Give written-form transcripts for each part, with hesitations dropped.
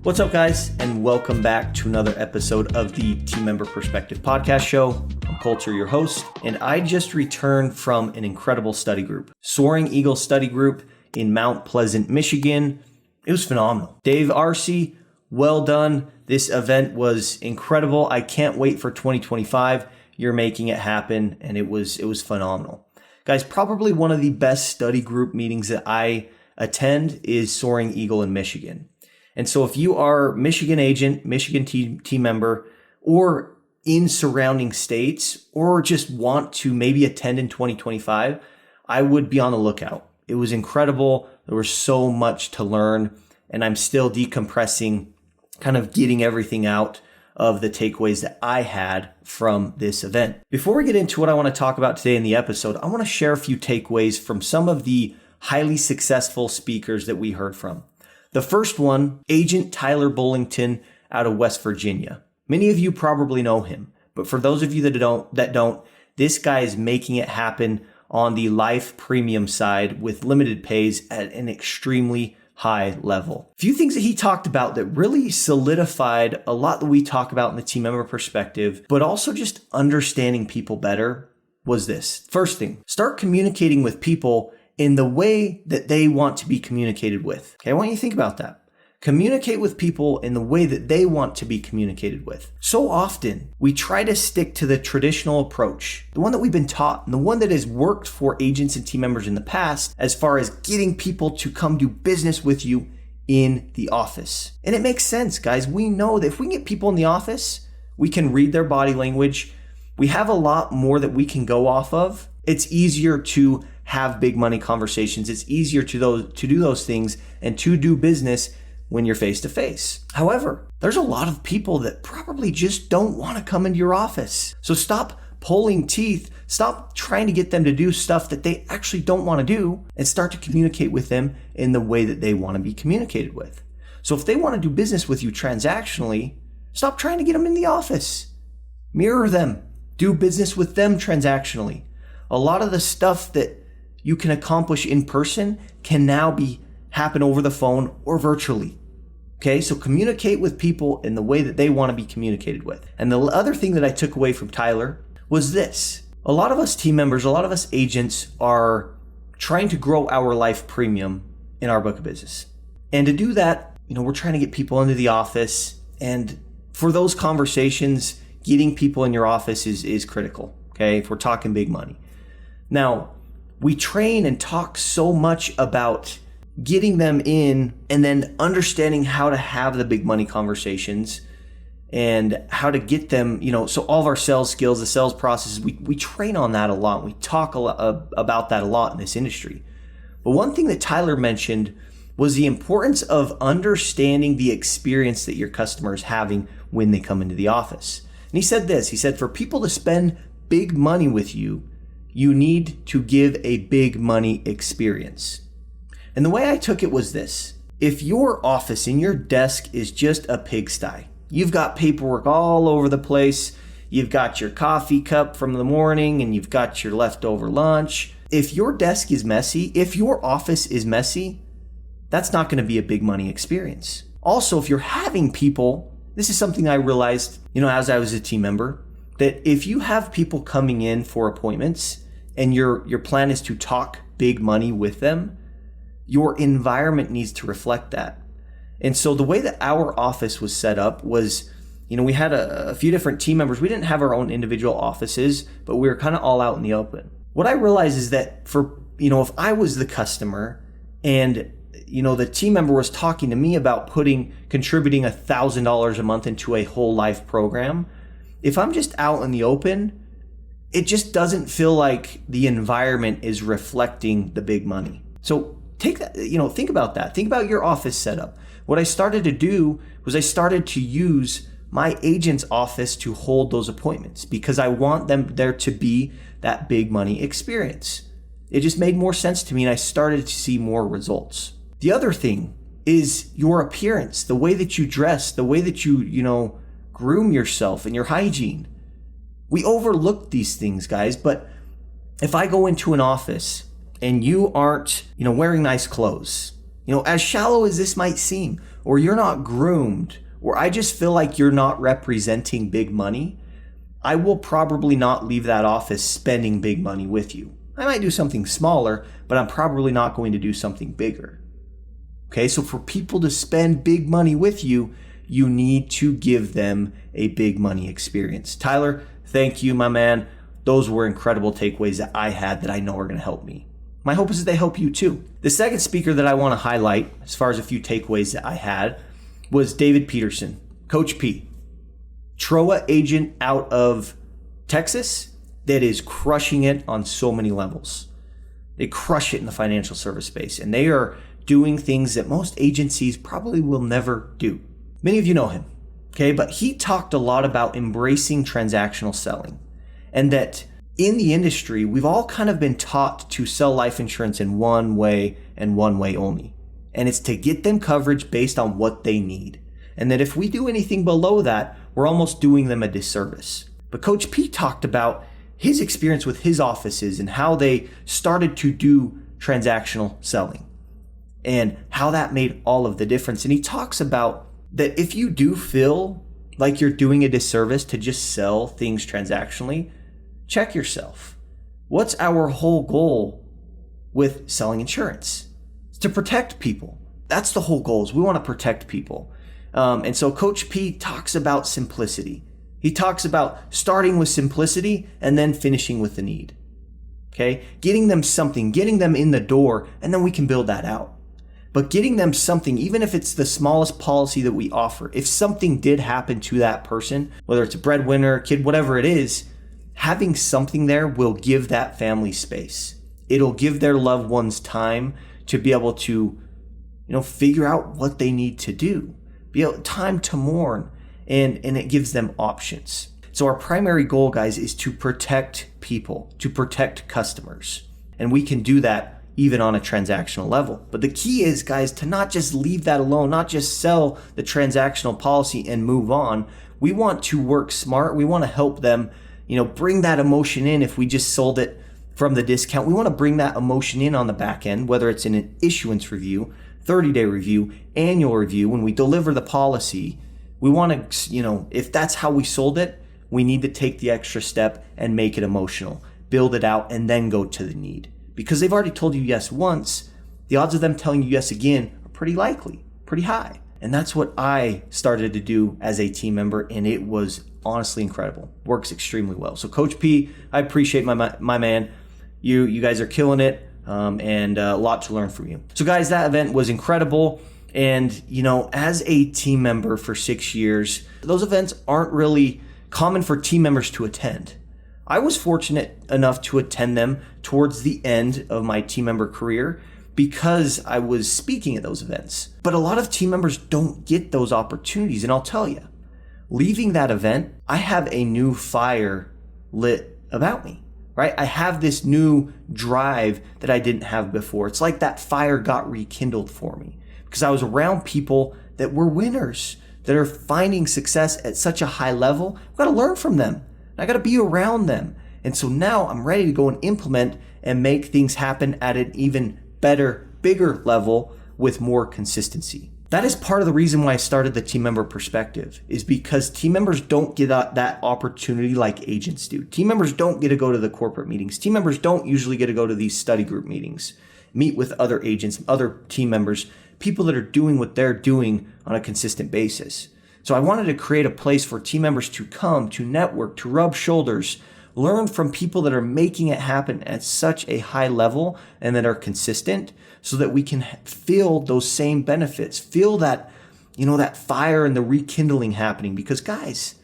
What's up, guys, and welcome back to another episode of the Team Member Perspective podcast show. I'm Coulter, your host, and I just returned from an incredible study group, Soaring Eagle Study Group in Mount Pleasant, Michigan. It was phenomenal. Dave Arce, well done. This event was incredible. I can't wait for 2025. You're making it happen, and it was phenomenal. Guys, probably one of the best study group meetings that I attend is Soaring Eagle in Michigan. And so if you are Michigan agent, Michigan team member, or in surrounding states, or just want to maybe attend in 2025, I would be on the lookout. It was incredible. There was so much to learn, and I'm still decompressing, kind of getting everything out of the takeaways that I had from this event. Before we get into what I want to talk about today in the episode, I want to share a few takeaways from some of the highly successful speakers that we heard from. The first one, Agent Tyler Bullington out of West Virginia. Many of you probably know him, but for those of you that don't, this guy is making it happen on the life premium side with limited pays at an extremely high level. A few things that he talked about that really solidified a lot that we talk about in the team member perspective, but also just understanding people better was this. First thing, start communicating with people in the way that they want to be communicated with. Okay, I want you to think about that. Communicate with people in the way that they want to be communicated with. So often, we try to stick to the traditional approach, the one that we've been taught, and the one that has worked for agents and team members in the past, as far as getting people to come do business with you in the office. And it makes sense, guys. We know that if we can get people in the office, we can read their body language. We have a lot more that we can go off of. It's easier to have big money conversations. It's easier to do those things and to do business when you're face to face. However, there's a lot of people that probably just don't want to come into your office. So stop pulling teeth. Stop trying to get them to do stuff that they actually don't want to do and start to communicate with them in the way that they want to be communicated with. So if they want to do business with you transactionally, stop trying to get them in the office. Mirror them. Do business with them transactionally. A lot of the stuff that you can accomplish in person can now happen over the phone or virtually. Okay, so communicate with people in the way that they want to be communicated with. And the other thing that I took away from Tyler was this. A lot of us team members, a lot of us agents are trying to grow our life premium in our book of business. And to do that, we're trying to get people into the office. And for those conversations, getting people in your office is critical. Okay, if we're talking big money. Now, we train and talk so much about getting them in and then understanding how to have the big money conversations and how to get them, so all of our sales skills, the sales processes, we train on that a lot. We talk about that a lot in this industry. But one thing that Tyler mentioned was the importance of understanding the experience that your customer is having when they come into the office. And he said this, for people to spend big money with you, you need to give a big money experience. And the way I took it was this. If your office and your desk is just a pigsty, you've got paperwork all over the place, you've got your coffee cup from the morning, and you've got your leftover lunch. If your desk is messy, if your office is messy, that's not going to be a big money experience. Also, if you're having people, this is something I realized, as I was a team member, that if you have people coming in for appointments and your plan is to talk big money with them, your environment needs to reflect that. And so the way that our office was set up was, we had a few different team members. We didn't have our own individual offices, but we were kind of all out in the open. What I realized is that if I was the customer and, the team member was talking to me about contributing $1,000 a month into a whole life program, if I'm just out in the open, it just doesn't feel like the environment is reflecting the big money. So take that, think about that. Think about your office setup. What I started to do was I started to use my agent's office to hold those appointments because I want there to be that big money experience. It just made more sense to me and I started to see more results. The other thing is your appearance, the way that you dress, the way that you groom yourself and your hygiene. We overlook these things, guys, but if I go into an office and you aren't, wearing nice clothes, As shallow as this might seem, or you're not groomed, or I just feel like you're not representing big money, I will probably not leave that office spending big money with you. I might do something smaller, but I'm probably not going to do something bigger. Okay, so for people to spend big money with you, you need to give them a big money experience. Tyler, thank you, my man. Those were incredible takeaways that I had that I know are going to help me. My hope is that they help you too. The second speaker that I want to highlight, as far as a few takeaways that I had, was David Peterson, Coach P. TROA agent out of Texas that is crushing it on so many levels. They crush it in the financial service space, and they are doing things that most agencies probably will never do. Many of you know him, okay? But he talked a lot about embracing transactional selling, and that in the industry, we've all kind of been taught to sell life insurance in one way and one way only. And it's to get them coverage based on what they need. And that if we do anything below that, we're almost doing them a disservice. But Coach P talked about his experience with his offices and how they started to do transactional selling and how that made all of the difference. And he talks about that if you do feel like you're doing a disservice to just sell things transactionally, check yourself. What's our whole goal with selling insurance? It's to protect people. That's the whole goal, is we want to protect people. And so Coach P talks about simplicity. He talks about starting with simplicity and then finishing with the need. Okay? Getting them something, getting them in the door, and then we can build that out. But getting them something, even if it's the smallest policy that we offer, if something did happen to that person, whether it's a breadwinner, kid, whatever it is, having something there will give that family space. It'll give their loved ones time to be able to, figure out what they need to do, time to mourn, and it gives them options. So our primary goal, guys, is to protect people, to protect customers. And we can do that even on a transactional level. But the key is, guys, to not just leave that alone, not just sell the transactional policy and move on. We want to work smart. We want to help them, bring that emotion in. If we just sold it from the discount, we want to bring that emotion in on the back end, whether it's in an issuance review, 30-day review, annual review. When we deliver the policy, we want to, if that's how we sold it, we need to take the extra step and make it emotional, build it out, and then go to the need. Because they've already told you yes once, the odds of them telling you yes again are pretty likely, pretty high. And that's what I started to do as a team member, and it was honestly incredible. Works extremely well. So Coach P, I appreciate my man. You guys are killing it, and a lot to learn from you. So guys, that event was incredible. And, as a team member for 6 years, those events aren't really common for team members to attend. I was fortunate enough to attend them towards the end of my team member career because I was speaking at those events. But a lot of team members don't get those opportunities. And I'll tell you, leaving that event, I have a new fire lit about me, right? I have this new drive that I didn't have before. It's like that fire got rekindled for me because I was around people that were winners, that are finding success at such a high level. I've got to learn from them. I got to be around them. And so now I'm ready to go and implement and make things happen at an even better, bigger level with more consistency. That is part of the reason why I started the team member perspective, is because team members don't get that opportunity like agents do. Team members don't get to go to the corporate meetings. Team members don't usually get to go to these study group meetings, meet with other agents, other team members, people that are doing what they're doing on a consistent basis. So I wanted to create a place for team members to come, to network, to rub shoulders, learn from people that are making it happen at such a high level and that are consistent, so that we can feel those same benefits, feel that, that fire and the rekindling happening. Because guys,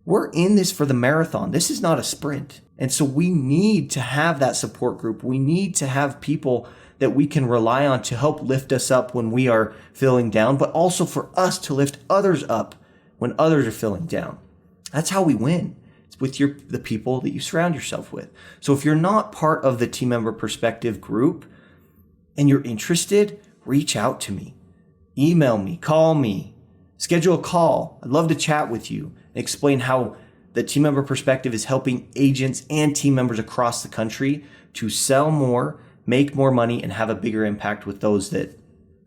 we're in this for the marathon. This is not a sprint. And so we need to have that support group. We need to have people that we can rely on to help lift us up when we are feeling down, but also for us to lift others up when others are feeling down. That's how we win. It's with the people that you surround yourself with. So if you're not part of the Team Member Perspective group and you're interested, reach out to me. Email me, call me, schedule a call. I'd love to chat with you and explain how the Team Member Perspective is helping agents and team members across the country to sell more, make more money, and have a bigger impact with those that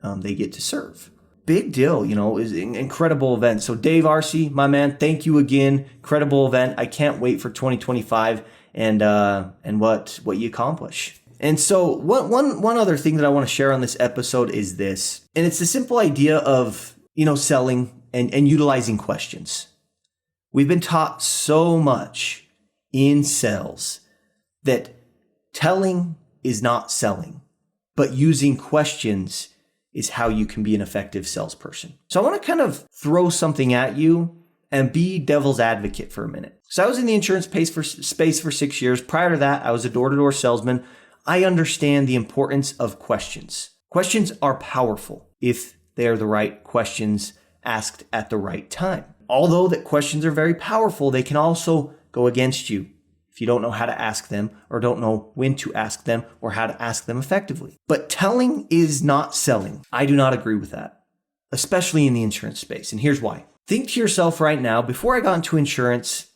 they get to serve. Big deal, is an incredible event. So Dave Arce, my man, thank you again. Incredible event. I can't wait for 2025 and what you accomplish. And so one other thing that I want to share on this episode is this, and it's the simple idea of, selling and utilizing questions. We've been taught so much in sales that telling is not selling, but using questions is how you can be an effective salesperson. So I want to kind of throw something at you and be devil's advocate for a minute. So I was in the insurance space for 6 years. Prior to that, I was a door-to-door salesman. I understand the importance of questions. Questions are powerful if they are the right questions asked at the right time. Although that questions are very powerful, they can also go against you if you don't know how to ask them or don't know when to ask them or how to ask them effectively. But telling is not selling. I do not agree with that, especially in the insurance space. And here's why. Think to yourself right now, before I got into insurance,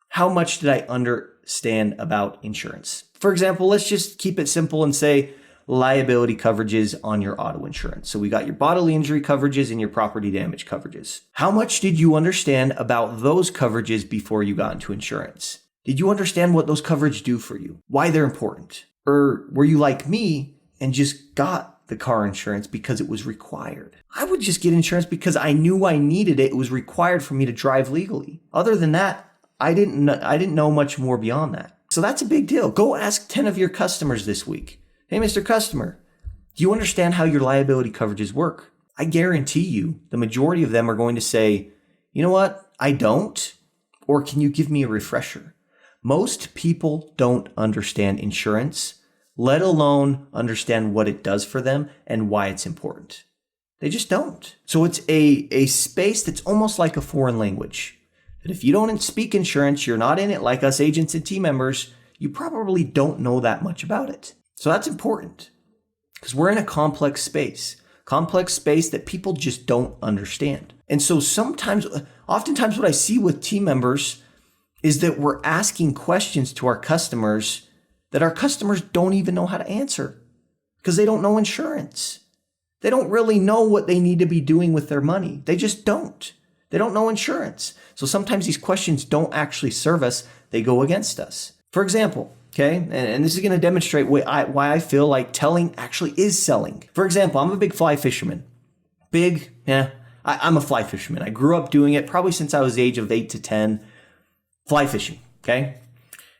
how much did I understand about insurance? For example, let's just keep it simple and say liability coverages on your auto insurance. So we got your bodily injury coverages and your property damage coverages. How much did you understand about those coverages before you got into insurance? Did you understand what those coverages do for you? Why they're important? Or were you like me and just got the car insurance because it was required? I would just get insurance because I knew I needed it. It was required for me to drive legally. Other than that, I didn't know much more beyond that. So that's a big deal. Go ask 10 of your customers this week. Hey, Mr. Customer, do you understand how your liability coverages work? I guarantee you the majority of them are going to say, you know what? I don't. Or can you give me a refresher? Most people don't understand insurance, let alone understand what it does for them and why it's important. They just don't. So it's a space that's almost like a foreign language. That if you don't speak insurance, you're not in it like us agents and team members, you probably don't know that much about it. So that's important because we're in a complex space that people just don't understand. And so oftentimes what I see with team members is that we're asking questions to our customers that our customers don't even know how to answer because they don't know insurance. They don't really know what they need to be doing with their money. They just don't. They don't know insurance. So sometimes these questions don't actually serve us. They go against us. For example, okay, and this is going to demonstrate why I feel like telling actually is selling. For example, I'm a big fly fisherman. I'm a fly fisherman. I grew up doing it probably since I was the age of 8 to 10, fly fishing, okay?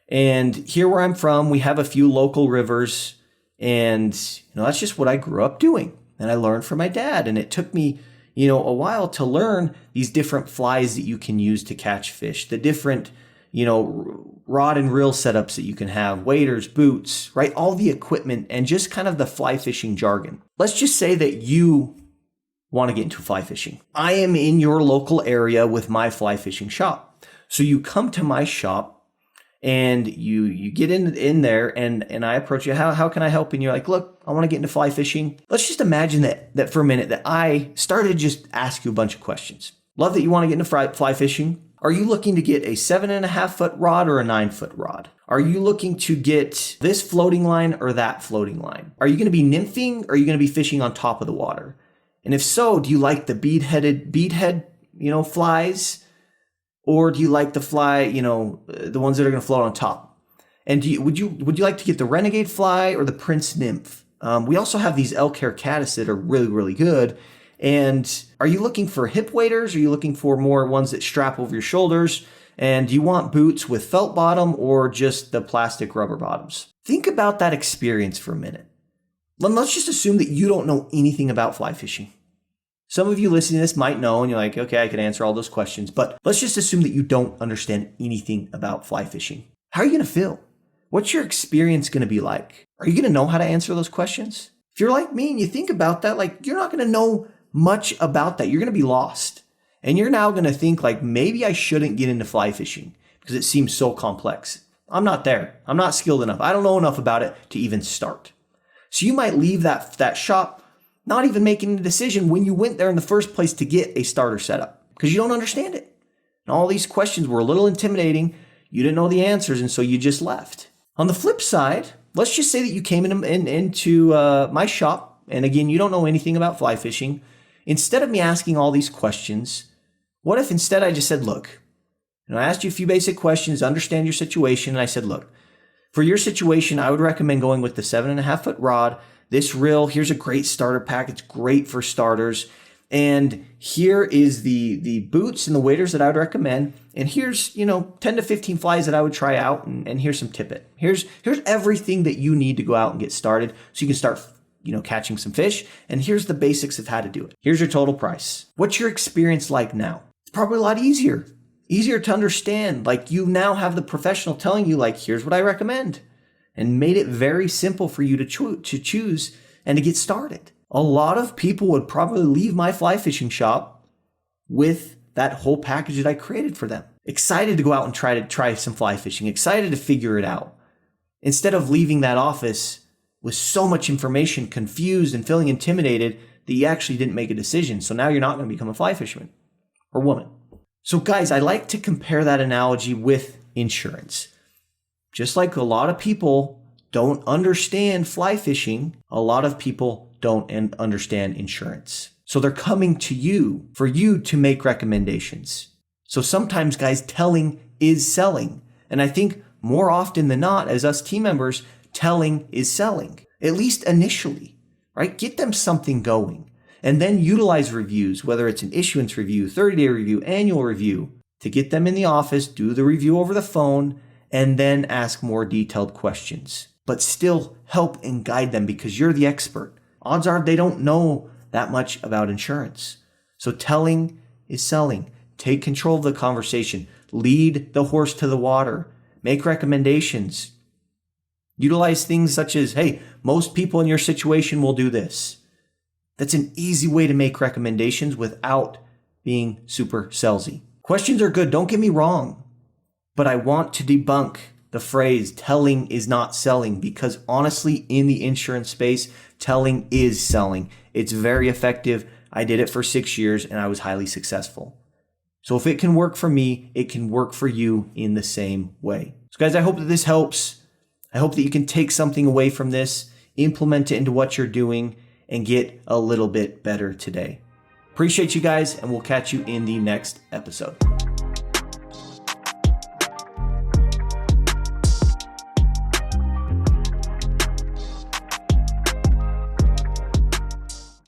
And here where I'm from, we have a few local rivers, and that's just what I grew up doing. And I learned from my dad, and it took me a while to learn these different flies that you can use to catch fish, the different rod and reel setups that you can have, waders, boots, right? All the equipment and just kind of the fly fishing jargon. Let's just say that you want to get into fly fishing. I am in your local area with my fly fishing shop. So you come to my shop and you get in there and I approach you. How can I help? And you're like, look, I want to get into fly fishing. Let's just imagine that for a minute that I started to just ask you a bunch of questions. Love that you want to get into fly fishing. Are you looking to get a 7.5 foot rod or a 9 foot rod? Are you looking to get this floating line or that floating line? Are you going to be nymphing or are you going to be fishing on top of the water? And if so, do you like the beadhead, flies? Or do you like the fly, the ones that are going to float on top? And would you like to get the renegade fly or the prince nymph? We also have these elk hair caddis that are really, really good. And are you looking for hip waders? Or are you looking for more ones that strap over your shoulders? And do you want boots with felt bottom or just the plastic rubber bottoms? Think about that experience for a minute. Let's just assume that you don't know anything about fly fishing. Some of you listening to this might know, and you're like, okay, I can answer all those questions. But let's just assume that you don't understand anything about fly fishing. How are you going to feel? What's your experience going to be like? Are you going to know how to answer those questions? If you're like me and you think about that, you're not going to know much about that. You're going to be lost. And you're now going to think maybe I shouldn't get into fly fishing because it seems so complex. I'm not there. I'm not skilled enough. I don't know enough about it to even start. So you might leave that shop not even making a decision when you went there in the first place to get a starter setup because you don't understand it. And all these questions were a little intimidating. You didn't know the answers, and so you just left. On the flip side, let's just say that you came into my shop and again, you don't know anything about fly fishing, instead of me asking all these questions, what if instead I just said, look, I asked you a few basic questions, understand your situation, and I said, look, for your situation, I would recommend going with the 7.5 foot rod. This reel, here's a great starter pack. It's great for starters. And here is the boots and the waders that I would recommend. And here's, 10 to 15 flies that I would try out. And here's some tippet. Here's everything that you need to go out and get started so you can start, catching some fish. And here's the basics of how to do it. Here's your total price. What's your experience like now? It's probably a lot easier to understand. Like, you now have the professional telling you, like, here's what I recommend, and made it very simple for you to choose and to get started. A lot of people would probably leave my fly fishing shop with that whole package that I created for them. Excited to go out and try some fly fishing, excited to figure it out. Instead of leaving that office with so much information, confused and feeling intimidated that you actually didn't make a decision. So now you're not going to become a fly fisherman or woman. So guys, I like to compare that analogy with insurance. Just like a lot of people don't understand fly fishing, a lot of people don't understand insurance. So they're coming to you for you to make recommendations. So sometimes, guys, telling is selling. And I think more often than not, as us team members, telling is selling, at least initially, right? Get them something going. And then utilize reviews, whether it's an issuance review, 30-day review, annual review, to get them in the office, do the review over the phone, and then ask more detailed questions. But still help and guide them because you're the expert. Odds are they don't know that much about insurance. So telling is selling. Take control of the conversation. Lead the horse to the water. Make recommendations. Utilize things such as, hey, most people in your situation will do this. That's an easy way to make recommendations without being super salesy. Questions are good, don't get me wrong, but I want to debunk the phrase telling is not selling, because honestly, in the insurance space, telling is selling. It's very effective. I did it for 6 years and I was highly successful. So if it can work for me, it can work for you in the same way. So guys, I hope that this helps. I hope that you can take something away from this, implement it into what you're doing, and get a little bit better today. Appreciate you guys, and we'll catch you in the next episode.